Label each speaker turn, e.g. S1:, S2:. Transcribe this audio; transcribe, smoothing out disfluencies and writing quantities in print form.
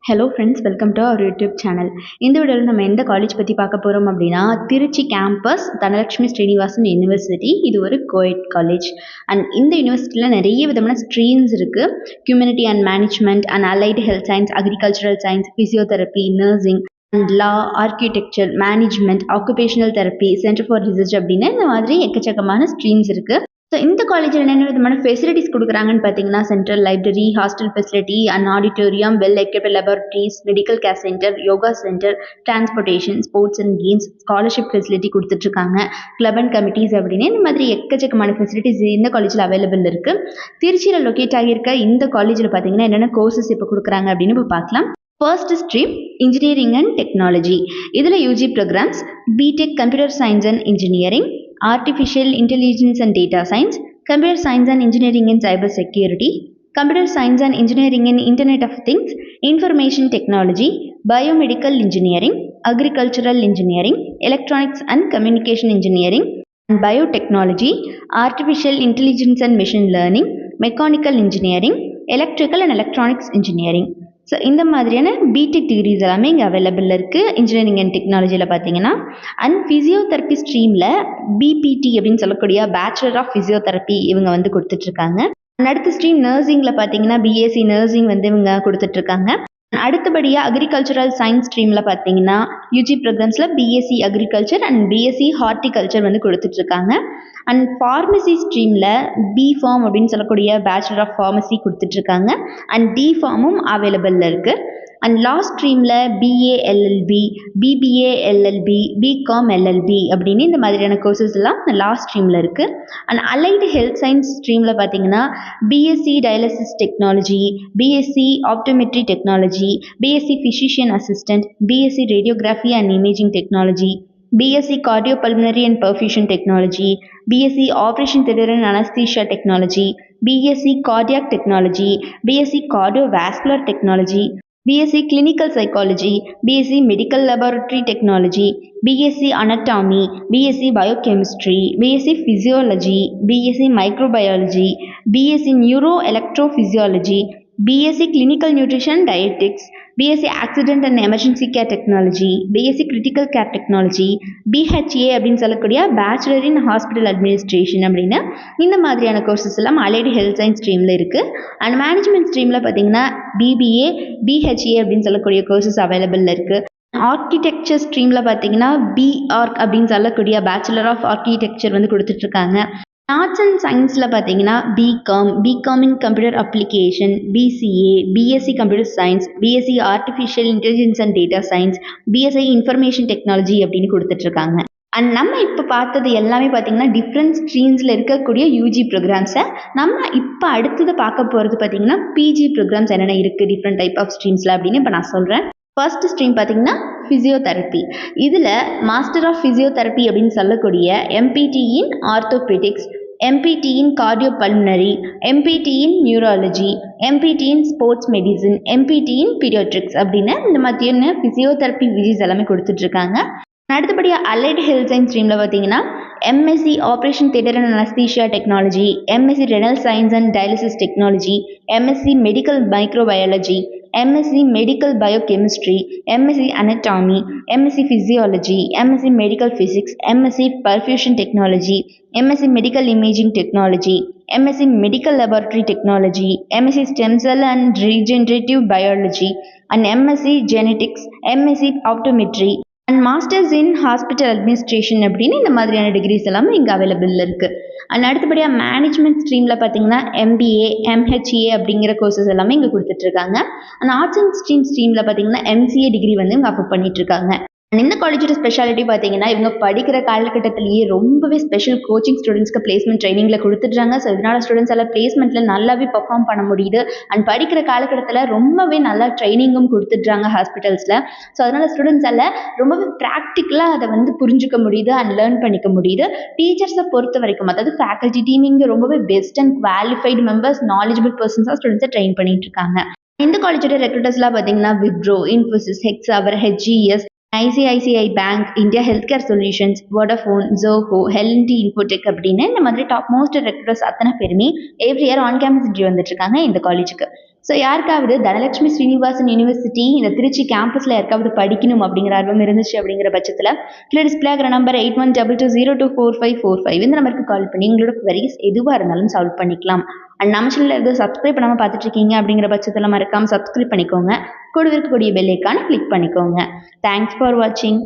S1: Hello friends, welcome to our YouTube channel. இந்த வீடியோவில் நம்ம எந்த காலேஜ் பற்றி பார்க்க போகிறோம் அப்படின்னா, திருச்சி கேம்பஸ் தனலட்சுமி ஸ்ரீனிவாசன் யூனிவர்சிட்டி. இது ஒரு கோஎட் காலேஜ். அண்ட் இந்த யூனிவர்சிட்டியில் நிறைய விதமான ஸ்ட்ரீம்ஸ் இருக்குது. Community and management and allied health science, agricultural science, physiotherapy, nursing and law, architecture, management, occupational therapy, centre for research அப்படின்னு இந்த மாதிரி எக்கச்சக்கமான ஸ்ட்ரீம்ஸ் இருக்குது. ஸோ இந்த காலேஜில் என்னென்ன விதமான ஃபெசிலிட்டிஸ் கொடுக்குறாங்கன்னு பார்த்தீங்கன்னா, central library, hostel facility and auditorium, well equipped laboratories, medical care centre, yoga centre, transportation, sports and games, scholarship facility கொடுத்துட்ருக்காங்க, கிளப் அண்ட் கமிட்டிஸ் அப்படின்னு இந்த மாதிரி எக்கச்சக்கமான ஃபெசிலிட்டிஸ் இந்த காலேஜில் அவைலபிள் இருக்குது. திருச்சியில் லொக்கேட் ஆகியிருக்க இந்த காலேஜில் பார்த்தீங்கன்னா என்னென்ன கோர்சஸ் இப்போ கொடுக்குறாங்க அப்படின்னு இப்போ பார்க்கலாம். First stream engineering and technology. இதில் UG programs BTech computer science and engineering, Artificial Intelligence and Data Science, Computer Science and Engineering in Cyber Security, Computer Science and Engineering in Internet of Things, Information Technology, Biomedical Engineering, Agricultural Engineering, Electronics and Communication Engineering, and Biotechnology, Artificial Intelligence and Machine Learning, Mechanical Engineering, Electrical and Electronics Engineering. So இந்த மாதிரியான BTech decrease எல்லாமே இங்கே available இருக்குது engineering and டெக்னாலஜியில் பார்த்தீங்கன்னா. And physiotherapy ஸ்ட்ரீமில் PPT அப்படின்னு சொல்லக்கூடிய bachelor of physiotherapy இவங்க வந்து கொடுத்துட்ருக்காங்க. அடுத்த ஸ்ட்ரீம் நர்சிங்கில் பார்த்தீங்கன்னா பிஎஸ்சி நர்சிங் வந்து இவங்க கொடுத்துட்ருக்காங்க. அடுத்தபடியாக அக்ரிகல்ச்சரல் சயின்ஸ் ஸ்ட்ரீமில் பார்த்தீங்கன்னா யூஜி ப்ரோக்ராம்ஸில் BSc agriculture and BSc horticulture வந்து கொடுத்துட்ருக்காங்க. அண்ட் ஃபார்மசி ஸ்ட்ரீமில் பி ஃபார்ம் அப்படின்னு சொல்லக்கூடிய பேச்சுலர் ஆஃப் ஃபார்மசி கொடுத்துட்ருக்காங்க. அண்ட் டி ஃபார்மும் அவைலபிளில் இருக்குது. அண்ட் லா ஸ்ட்ரீமில் BA LLB, BBA LLB, BCom LLB அப்படின்னு இந்த மாதிரியான கோர்சஸ் எல்லாம் லா ஸ்ட்ரீமில் இருக்குது. அண்ட் அலைடு ஹெல்த் சயின்ஸ் ஸ்ட்ரீமில் பார்த்தீங்கன்னா BSc dialysis technology, BSc optometry technology, BSc physician assistant, BSc radiography and imaging technology, BSc cardiopulmonary and perfusion technology, BSc operation theatre and anaesthesia technology, BSc cardiac technology, BSc cardiovascular technology, BSc Clinical Psychology, BSc Medical Laboratory Technology, BSc Anatomy, BSc Biochemistry, BSc Physiology, BSc Microbiology, BSc Neuroelectrophysiology, BSc Clinical Nutrition Dietetics, BSc Accident and Emergency Care Technology, BSc Critical Care Technology, BHA அப்படின்னு சொல்லக்கூடிய bachelor இன் hospital administration அப்படின்னு இந்த மாதிரியான courses எல்லாம் allied health science ஸ்ட்ரீமில் இருக்குது. And management ஸ்ட்ரீமில் பார்த்தீங்கன்னா BBA, BHA அப்படின்னு சொல்லக்கூடிய கோர்சஸ் அவைலபிளில் இருக்குது. ஆர்கிடெக்சர் ஸ்ட்ரீமில் பார்த்தீங்கன்னா பிஆர்க் அப்படின்னு சொல்லக்கூடிய பேச்சுலர் ஆஃப் ஆர்கிடெக்சர் வந்து கொடுத்துட்ருக்காங்க. ஆர்ட்ஸ் அண்ட் சயின்ஸில் பார்த்தீங்கன்னா BCom in computer application, BCA, BSc computer science, BSc artificial intelligence and data science, BSc information technology அப்படின்னு கொடுத்துட்ருக்காங்க. அண்ட் நம்ம இப்போ பார்த்தது எல்லாமே பார்த்தீங்கன்னா டிஃப்ரெண்ட் ஸ்ட்ரீம்ஸில் இருக்கக்கூடிய யூஜி ப்ரோக்ராம்ஸை நம்ம இப்போ அடுத்தது பார்க்க போகிறது பார்த்தீங்கன்னா பிஜி ப்ரோக்ராம்ஸ் என்னென்ன இருக்குது டிஃப்ரெண்ட் டைப் ஆஃப் ஸ்ட்ரீம்ஸில் அப்படின்னு இப்போ நான் சொல்கிறேன். ஃபர்ஸ்ட் ஸ்ட்ரீம் பார்த்தீங்கன்னா ஃபிசியோதெரப்பி. இதில் மாஸ்டர் ஆஃப் ஃபிசியோதெரப்பி அப்படின்னு சொல்லக்கூடிய MPT in orthopaedics, MPT in cardiopulmonary, MPT in neurology, MPT in sports medicine, MPT in paediatrics அப்படின்னு இந்த மாதிரியான ஃபிசியோதெரப்பி விஜிஸ் எல்லாமே கொடுத்துட்ருக்காங்க. அடுத்தபடியாக அலைடு ஹெல்த் சயின்ஸ் ஸ்ட்ரீமில் பார்த்தீங்கன்னா MSc operation theatre and anaesthesia technology, MSc renal science and dialysis technology, MSc medical microbiology, MSc Medical Biochemistry, MSc Anatomy, MSc Physiology, MSc Medical Physics, MSc Perfusion Technology, MSc Medical Imaging Technology, MSc Medical Laboratory Technology, MSc Stem Cell and Regenerative Biology, and MSc Genetics, MSc Optometry, and masters in hospital administration அப்படின்னு இந்த மாதிரியான decrease எல்லாமே இங்கே அவைலபிளில் இருக்குது. And அடுத்தபடியாக management ஸ்ட்ரீமில் பார்த்தீங்கன்னா MBA, MHA அப்படிங்கிற courses எல்லாமே இங்கே கொடுத்துட்ருக்காங்க. அண்ட் ஆர்ட்ஸ் அண்ட் ஸ்ட்ரீமில் பார்த்தீங்கன்னா எம்சிஏ டிகிரி வந்து இங்கே ஆஃபர் பண்ணிகிட்ருக்காங்க. இந்த காலேஜோட ஸ்பெஷாலிட்டி பார்த்தீங்கன்னா இவங்க படிக்கிற காலகட்டத்திலேயே ரொம்பவே ஸ்பெஷல் கோச்சிங் ஸ்டூடெண்ட்ஸ்க்கு பிளேஸ்மெண்ட் ட்ரைனிங்கில் கொடுத்துட்றாங்க. ஸோ இதனால் ஸ்டூடெண்ட்ஸ் எல்லாம் பிளேஸ்மெண்ட்டில் நல்லாவே பர்ஃபார்ம் பண்ண முடியுது. அண்ட் படிக்கிற காலகட்டத்தில் ரொம்பவே நல்லா ட்ரைனிங்கும் கொடுத்துட்றாங்க ஹாஸ்பிட்டல்ஸில். ஸோ அதனால் ஸ்டூடெண்ட்ஸ் எல்லாம் ரொம்பவே ப்ராக்டிக்கலாக அதை வந்து புரிஞ்சுக்க முடியுது அண்ட் லேர்ன் பண்ணிக்க முடியுது. டீச்சர்ஸை பொறுத்த வரைக்கும் அதாவது ஃபேக்கல்ட்டி டீம் இங்கே ரொம்பவே best and qualified members, knowledgeable பர்சன்ஸாக ஸ்டூடெண்ட்ஸை ட்ரெயின் பண்ணிட்டு இருக்காங்க. இந்த காலேஜோட ரெக்ரூட்டர்ஸ்லாம் பார்த்தீங்கன்னா Wipro, Infosys, Hexaware, HES, ICICI bank, India health care solutions, Vodafone, Zoho, L and T Infotech அப்படின்னு இந்த மாதிரி டாப் மோஸ்ட் ரெக்ரூட்டர்ஸ் அத்தனை பேருமே every year on campus interview வந்துட்டு இருக்காங்க இந்த காலேஜுக்கு. ஸோ யாருக்காவது தனலட்சுமி ஸ்ரீனிவாசன் யூனிவர்சிட்டி இந்த திருச்சி கேம்பஸில் யாருக்காவது படிக்கணும் அப்படிங்கிற ஆர்வம் இருந்துச்சு அப்படிங்கிற பட்சத்தில் கீழே டிஸ்பிளே ஆகிற நம்பர் 8122022545 இந்த நம்பருக்கு கால் பண்ணி உங்களோட queries எதுவாக இருந்தாலும் சால்வ் பண்ணிக்கலாம். அண்ட் நம்ம சேனலில் எதுவும் சப்ஸ்கிரைப் பண்ணாமல் பார்த்துட்டு இருக்கீங்க அப்படிங்கிற பட்சத்தில் மறக்காமல் சப்ஸ்கிரைப் பண்ணிக்கோங்க. கூட இருக்கக்கூடிய பெல் ஐக்கானை கிளிக் பண்ணிக்கோங்க. தேங்க்ஸ் ஃபார் வாட்சிங்.